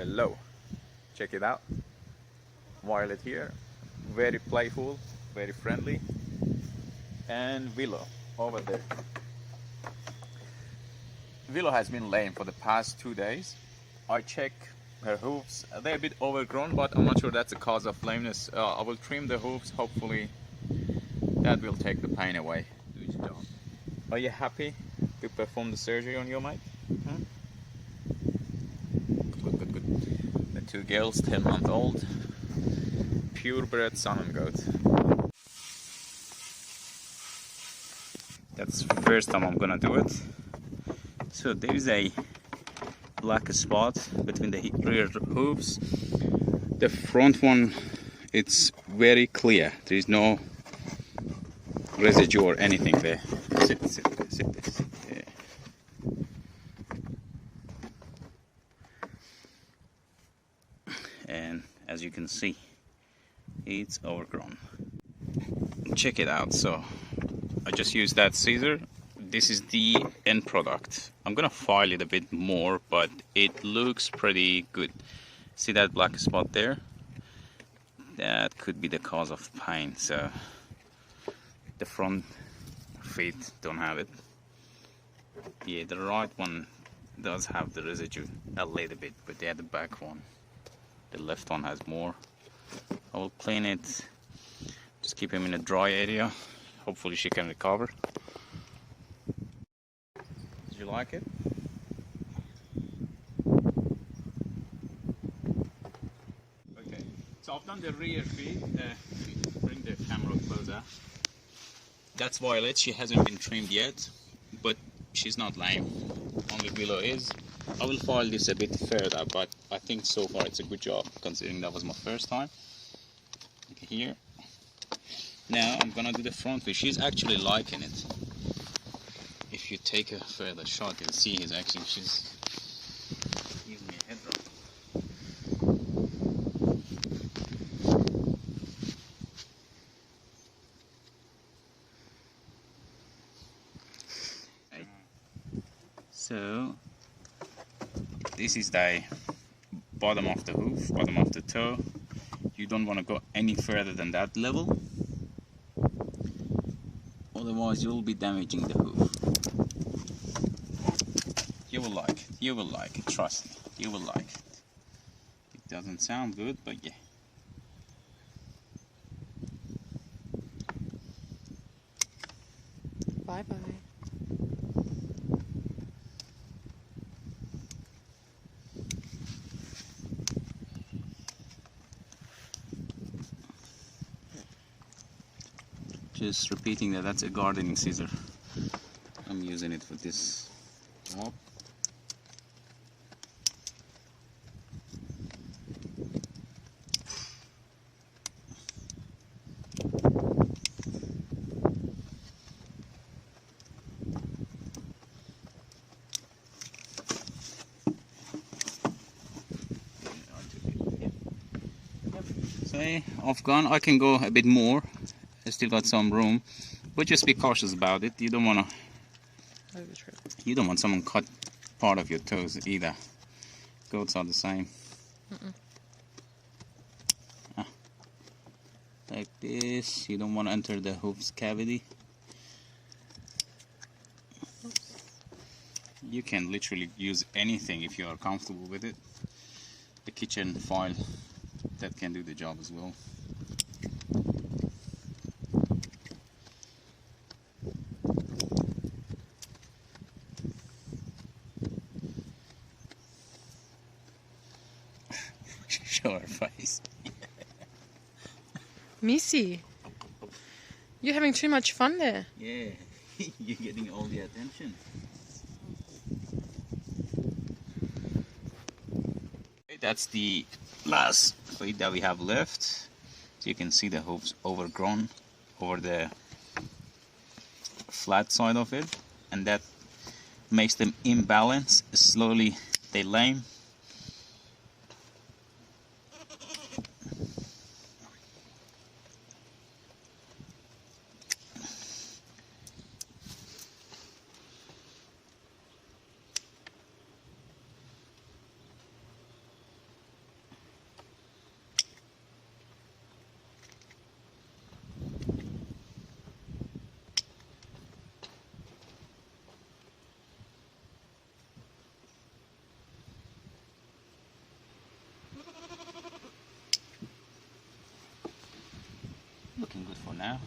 Willow. Check it out. Violet here, very playful, very friendly, and Willow over there. Willow has been lame for the past 2 days. I check her hooves. They're a bit overgrown, but I'm not sure that's a cause of lameness. I will trim the hooves. Hopefully that will take the pain away. Do its job. Are you happy to perform the surgery on your mate? Hmm? Good. The 2 girls, 10-month-old, purebred Saanen goat. That's the first time I'm gonna do it. So there is a black spot between the rear hooves. The front one, it's very clear. There is no residue or anything there. Sit. Yeah. And as you can see, it's overgrown. Check it out. So I just used that scissor. This is the end product. I'm gonna file it a bit more, but it looks pretty good. See that black spot there? That could be the cause of pain. So the front feet don't have it. Yeah, the right one does have the residue a little bit, but the back one, the left one has more. I will clean it, just keep him in a dry area. Hopefully she can recover. Did you like it? Okay, so I've done the rear feet. Bring the camera closer. That's Violet. She hasn't been trimmed yet, but she's not lame. Only Willow is. I will file this a bit further, but I think so far it's a good job considering that was my first time. Okay, here. Now I'm gonna do the front feet. She's actually liking it. If you take a further shot, you'll see she's giving me a head rub. Okay. So this is the bottom of the hoof, bottom of the toe. You don't want to go any further than that level. Otherwise you'll be damaging the hoof. You will like it, trust me, you will like it. It doesn't sound good, but yeah. Bye bye. Just repeating that's a gardening scissor. I'm using it for this job. So I've gone. I can go a bit more. I still got some room, but just be cautious about it. You don't want someone cut part of your toes either. Goats are the same. Like this. You don't want to enter the hoof's cavity. You can literally use anything if you are comfortable with it. The kitchen file, that can do the job as well. Show her face. Missy, you're having too much fun there. Yeah, you're getting all the attention. Okay, that's the last feet that we have left. So you can see the hooves overgrown over the flat side of it, and that makes them imbalance. Slowly they lame. looking good for now.